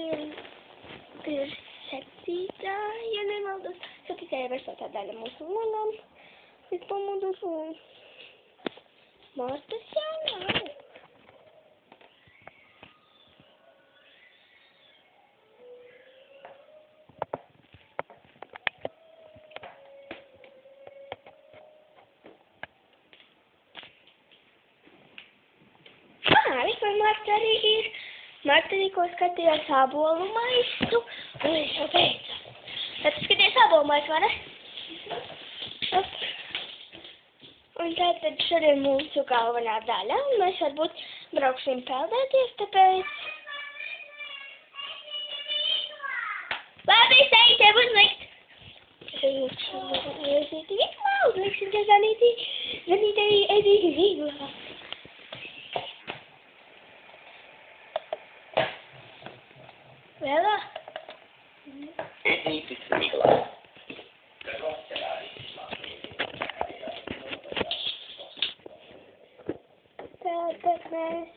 ir 7. ja nemaldos. 7. jau ir tā daļa mūsu logam. Ir pamodus un Martas jau nav. Vispār Marta arī ir. Marta tikko skatījās ābolu maisu, un viņš jau teica. Tad skaties ābolu maisu, vai ne? Un tātad šodien mūsu galvenā daļa, un mēs varbūt brauksim peldēties, tāpēc... Labi, Steigi, tev uzlikt! Uzliksim te Zanītei Edīgi vīglā. Vēlā? Tātad mēs...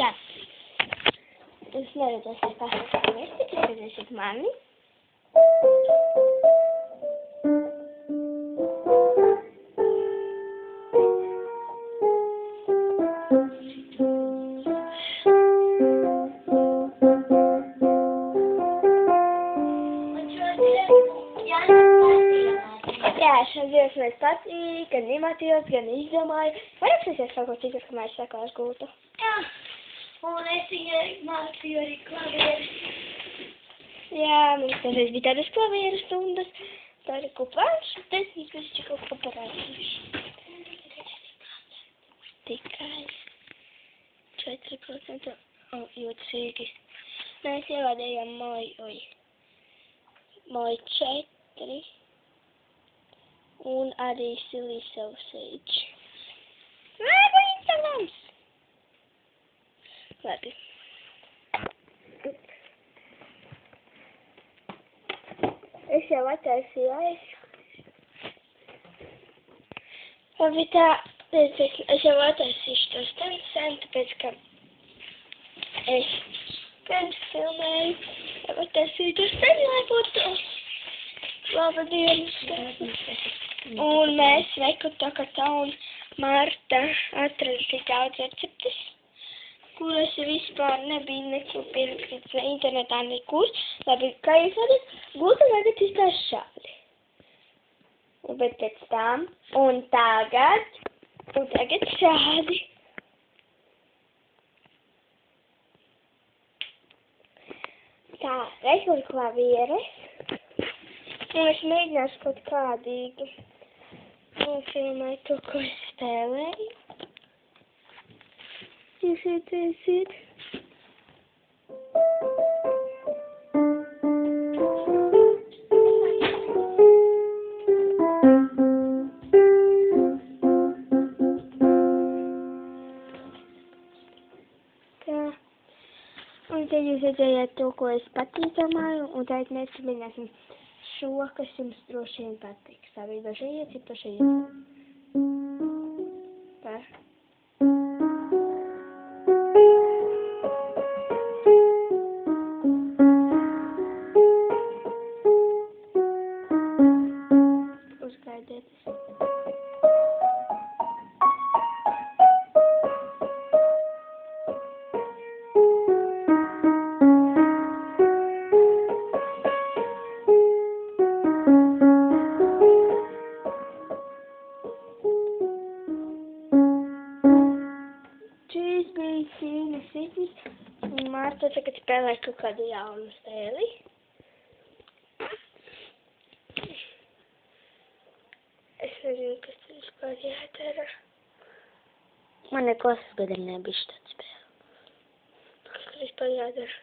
Tā. Jūs neredzēsiet pasaka viesti, jūs redzēsiet mani. Jā, šodien mēs patīk, gan iemācījos, gan izdomāju. Varaksies kaut ko citu, kamēr es sakās gūtu. Jā, un es viņai mācīju arī klavierus. Jā, mums dažreiz bija tādas klavieru stundas. Tā ir kupāns, un tas visu kaut ko parādīšu. Tikai 4% jūtīgis. Mēs ievādējām moju 4. Un arī silly sausage. Labi, Instagrams! Labi. Es jau attaisīju Labi, tā, es jau attaisīšu to sen, tāpēc, ka es pirms filmēju, jau attaisīju to sen, lai būtu laba dienas. Un mēs Vekutokatā un Marta atrada tik daudz receptes, kuras vispār nebija nekur pierakstīts ne internetā nekur. Labi, kā jūs redzat, gluži tagad izskatās šādi. Bet pēc tam, un tagad šādi. Tā, rekur klavieres. Un es mēģināšu kaut kādīgi nofilmēt to, ko es spēlēju. Jūs redzēsiet. Tā. Un te jūs redzējāt to, ko es patīkamāju, un tagad mēs mēģināsim šo, kas jums droši vien patiks. Tā bija daži ieci, paši ieci. Tā. Uzgaidiet. Šīs bija Sīnas sitnis, un Marta tagad spēlē kaut kādu jaunu spēli. Es nezinu, kas tur vispār jādara. Man ir klases gadiem nebija štāds spēle. Kas tur vispār jādara?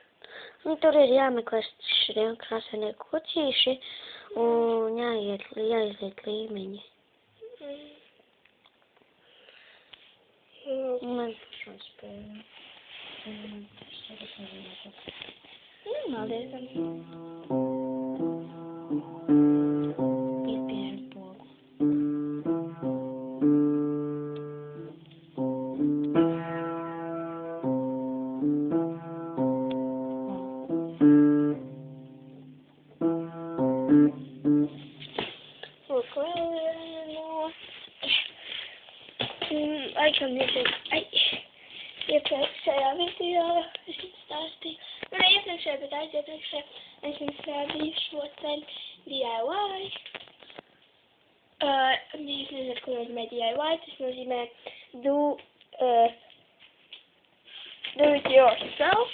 Un tur ir jāmeklē šie krāsainie kocīši un jāiziet līmeņi. Man šo spēli. Maldies. Iespiežam pogu. vēl no... Laikam iepriekšējā video es jums stāstīju. Nu, ne iepriekšējā, bet aiziepriekšējā es jums rādīju šo ten DIY. Es nezinu, ko nozīmē DIY. Tas nozīmē do it yourself.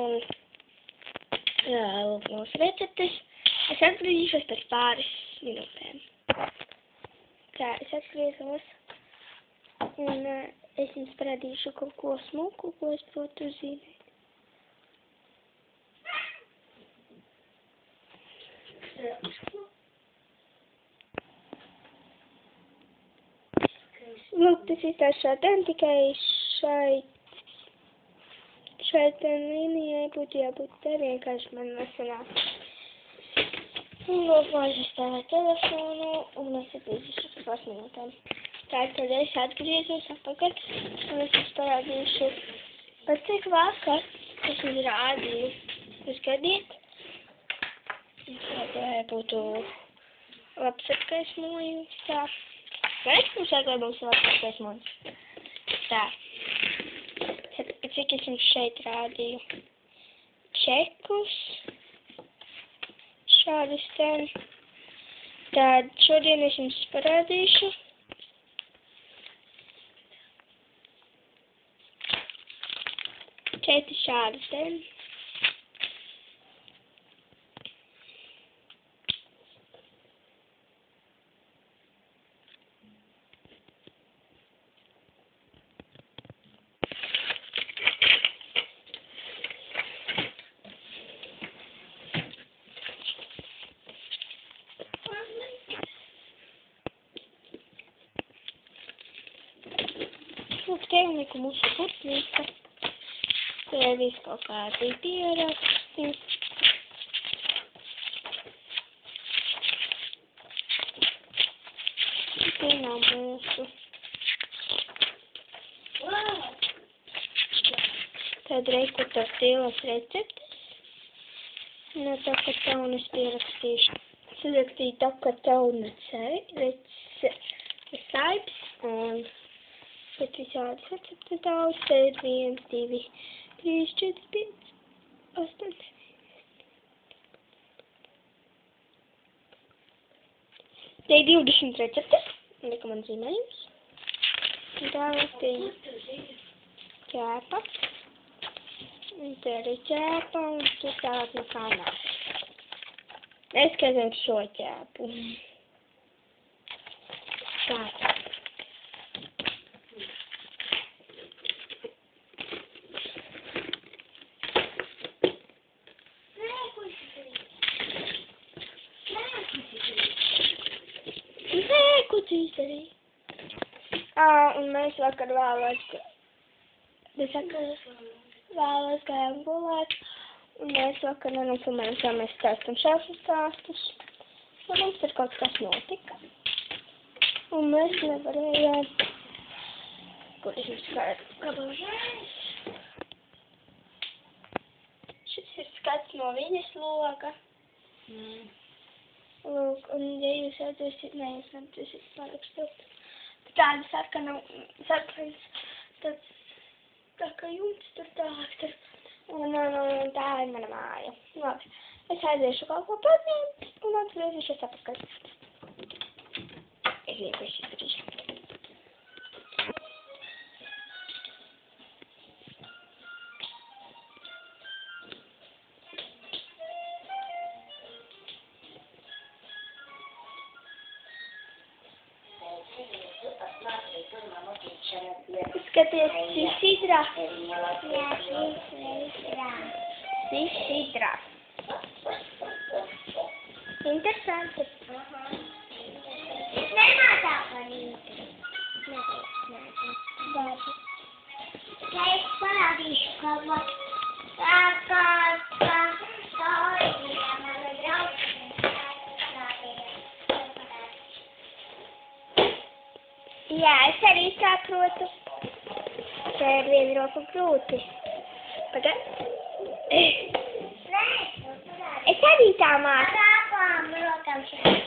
Un lūk mūsu receptes. Es atgriezīšos pēc pāris minūtēm. Tā, es atgriezos. Un es jums parādīšu kaut ko smuku, ko es protu zīmēt. Lūk, tas izstāst šādi, tikai šeit līnijai būtu jābūt te vienkārši man nesanāk. Lūk, man izstāvē telefonu, un es atgriezīšu pēc pāris minūtēm. Tātad es atgriezos atpakaļ, un es jums parādīšu, pat cik vakar es jums rādīju. Jūs gadiet, lai būtu labs apgaismojums, tā. Vai mums vajag, lai būs labs apgaismojums? Tā. Cik es jums šeit rādīju? Čekus. Šādus ten. Tad šodien es jums parādīšu. Šeit ir šādas ten. Lūk, te ir mūsu kurpnīca. Te ir viss kaut kādi pieraksti. Te nav mūsu. Tad reiku tortillas receptes. No takataunas pierakstīšu. Sarakstīju takataunas recipes un bet visādas receptes daudz. Te ir 1, 2, 3, 4, 5, 8. Te ir 20 receptes. Lieka man zīmējums. Tālāk te ir ķēpa. Un te arī ķēpa un tur tālāk nekā nav. Es skatām šo ķēpu. Tātad. Ko tu izdarīji? Un mēs vakar vēlos gājām gulēt, un mēs vakar nenofilmējam, kā mēs stāstam šādu stāstus. Un mums tur kaut kas notika. Un mēs nevarējām, kur es jums pabalžēs. Šis ir skats no viņas loga. Lūk, un ja jūs redzēsiet, ne, jūs neredzēsiet parakstot. Tāda sarkans, tad tā kā jumts tur tālāk tur. Un tā ir mana māja. Labi, es aiziešu kaut ko paņemt un atgriezīšos atpakaļ. Es vienkārši izdarīšu. Skaties, sidra. Jā, sidra. Interesanti. Nemācā par rītu. Ja es parādīšu, ka mana Jā, es arī saprotu. Tā ir viena roku grūti. Pagad. Es arī tā māku. Ar abām rokām šeit.